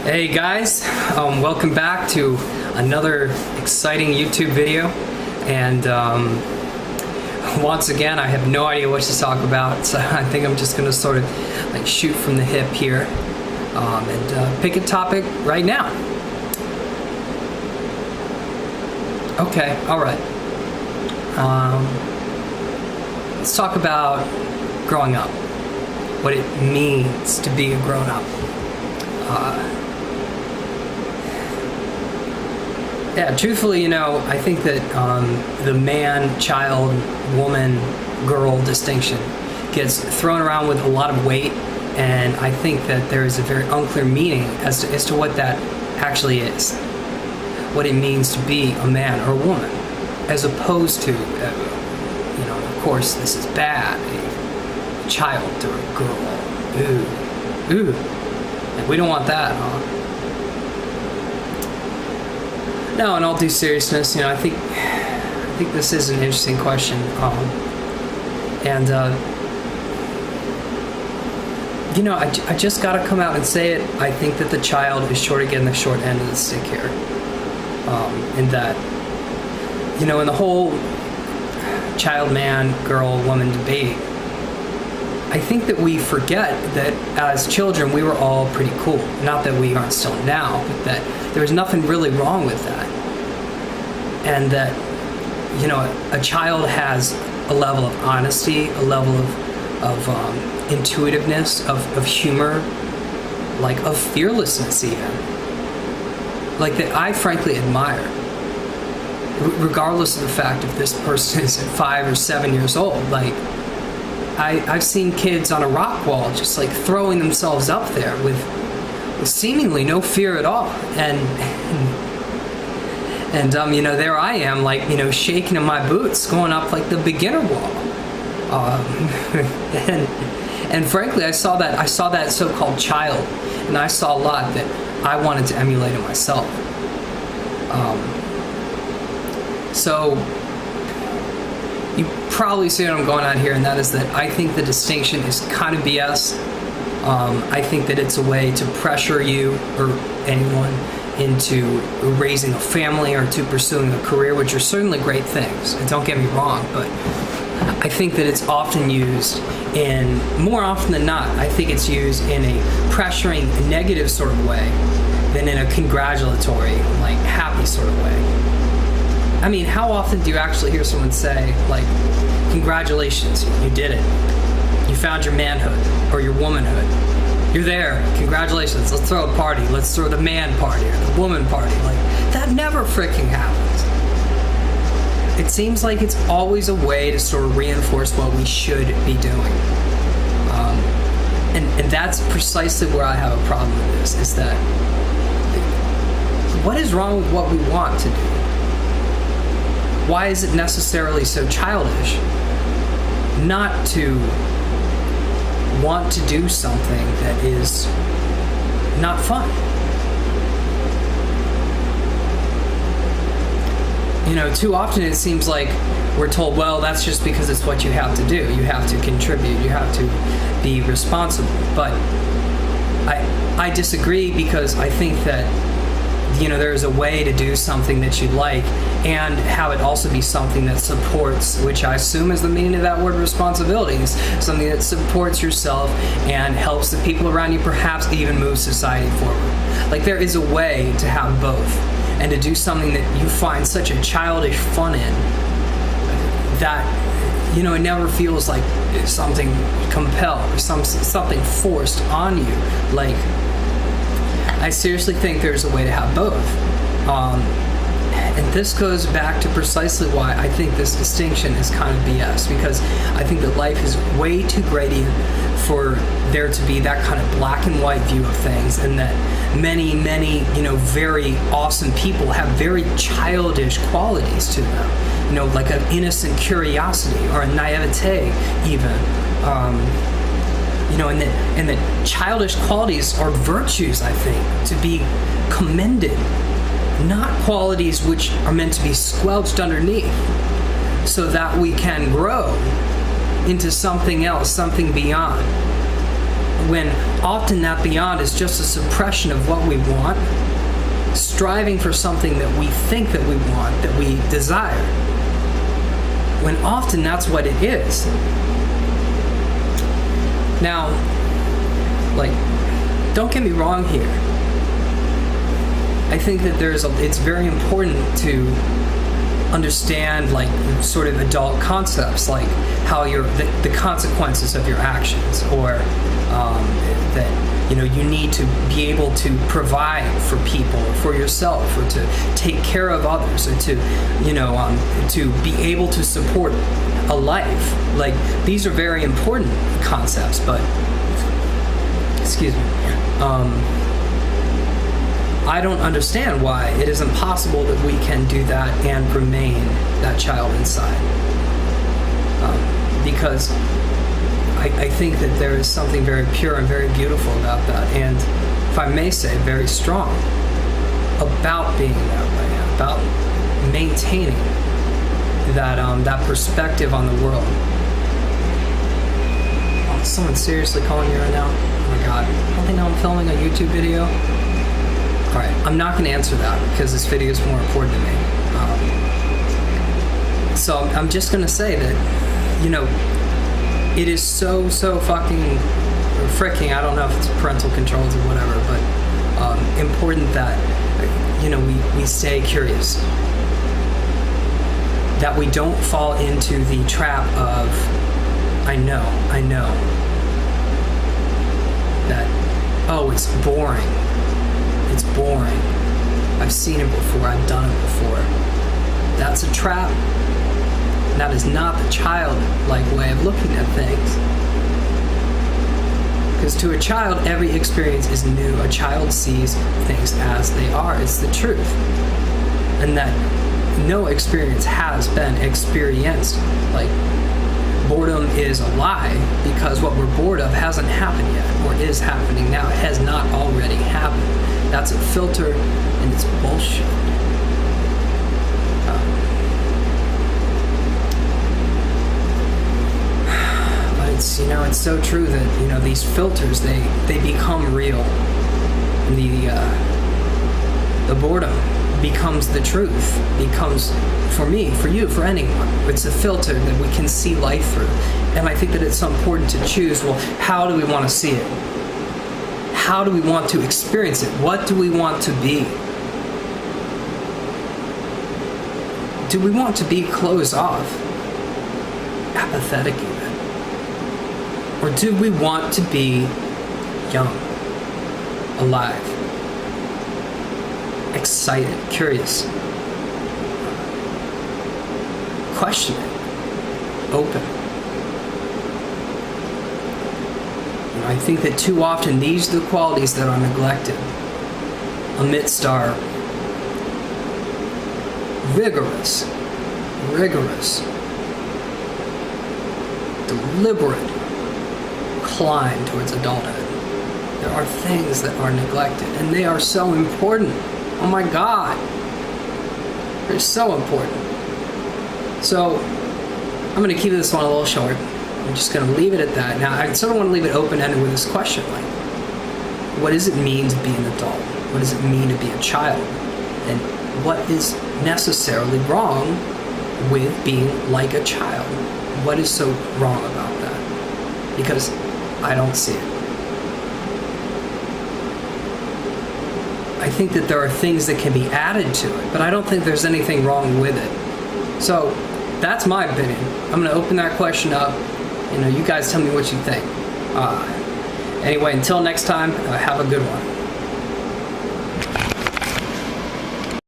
Hey guys, welcome back to another exciting YouTube video, and once again I have no idea what to talk about, so I think I'm just gonna sort of like shoot from the hip here and pick a topic right now. Okay, alright. Let's talk about growing up, what it means to be a grown-up. Yeah, truthfully, I think that the man, child, woman, girl distinction gets thrown around with a lot of weight, and I think that there is a very unclear meaning as to what that actually is, what it means to be a man or a woman, as opposed to, of course, this is bad, a child or a girl, ooh, like, we don't want that, huh? No, in all due seriousness, I think this is an interesting question, I just gotta come out and say it. I think that the child is getting the short end of the stick here, in that, in the whole child, man, girl, woman debate, I think that we forget that as children we were all pretty cool. Not that we aren't still now, but that there was nothing really wrong with that. And that, a child has a level of honesty, a level of intuitiveness, of humor, like of fearlessness even. Like that I frankly admire. Regardless of the fact if this person is 5 or 7 years old, like, I've seen kids on a rock wall just like throwing themselves up there with seemingly no fear at all, and there I am, like, shaking in my boots going up like the beginner wall, and frankly I saw that so-called child, and I saw a lot that I wanted to emulate in myself. So you probably see what I'm going on here, and that is that I think the distinction is kind of BS. I think that it's a way to pressure you or anyone into raising a family or to pursuing a career, which are certainly great things, and don't get me wrong, but I think that it's often used more often than not, I think it's used in a pressuring, negative sort of way than in a congratulatory, like, happy sort of way. I mean, how often do you actually hear someone say, like, congratulations, you did it. You found your manhood or your womanhood. You're there. Congratulations. Let's throw a party. Let's throw the man party or the woman party. Like, that never freaking happens. It seems like it's always a way to sort of reinforce what we should be doing. And that's precisely where I have a problem with this, is that what is wrong with what we want to do? Why is it necessarily so childish not to want to do something that is not fun? Too often it seems like we're told, well, that's just because it's what you have to do. You have to contribute. You have to be responsible. But I disagree, because I think that there's a way to do something that you like and have it also be something that supports, which I assume is the meaning of that word, responsibilities, something that supports yourself and helps the people around you, perhaps even move society forward. Like, there is a way to have both, and to do something that you find such a childish fun in that, it never feels like something compelled or something forced on you. Like, I seriously think there's a way to have both. And this goes back to precisely why I think this distinction is kind of BS, because I think that life is way too gradient for there to be that kind of black and white view of things, and that many, very awesome people have very childish qualities to them, like an innocent curiosity or a naivete even. And that childish qualities are virtues, I think, to be commended, not qualities which are meant to be squelched underneath, so that we can grow into something else, something beyond. when often that beyond is just a suppression of what we want, striving for something that we think that we want, that we desire, when often that's what it is. Now, like, don't get me wrong here. I think that it's very important to understand, like, sort of adult concepts, like how the consequences of your actions, or that, you know, you need to be able to provide for people, or for yourself, or to take care of others, or to, you know, to be able to support a life. Like, these are very important concepts, but, excuse me, I don't understand why it is impossible that we can do that and remain that child inside. Because I think that there is something very pure and very beautiful about that, and, if I may say, very strong about being that way, about maintaining that perspective on the world. Oh, is someone seriously calling me right now? Oh my God. Don't they know I'm filming a YouTube video? Alright, I'm not going to answer that because this video is more important to me. So I'm just going to say that, you know, it is so fucking fricking, I don't know if it's parental controls or whatever, but important that, you know, we stay curious. That we don't fall into the trap of, I know, that, oh, it's boring. It's boring. I've seen it before. I've done it before. That's a trap. That is not the childlike way of looking at things. Because to a child, every experience is new. A child sees things as they are. It's the truth. And that no experience has been experienced. Like, boredom is a lie, because what we're bored of hasn't happened yet, or is happening now. It has not already happened. That's a filter, and it's bullshit. But it's, you know, it's so true that, you know, these filters, they become real. And the boredom becomes the truth, becomes, for me, for you, for anyone, it's a filter that we can see life through. And I think that it's so important to choose, well, how do we want to see it? How do we want to experience it? What do we want to be? Do we want to be closed off? Apathetic even? Or do we want to be young, alive, excited, curious, questioning, open? I think that too often these are the qualities that are neglected amidst our rigorous, deliberate climb towards adulthood. There are things that are neglected, and they are so important. Oh my God. They're so important. So, I'm going to keep this one a little short. I'm just going to leave it at that. Now, I sort of want to leave it open-ended with this question, like, what does it mean to be an adult? What does it mean to be a child? And what is necessarily wrong with being like a child? What is so wrong about that? Because I don't see it. I think that there are things that can be added to it, but I don't think there's anything wrong with it. So, that's my opinion. I'm going to open that question up. You know, you guys tell me what you think. Anyway, until next time, have a good one.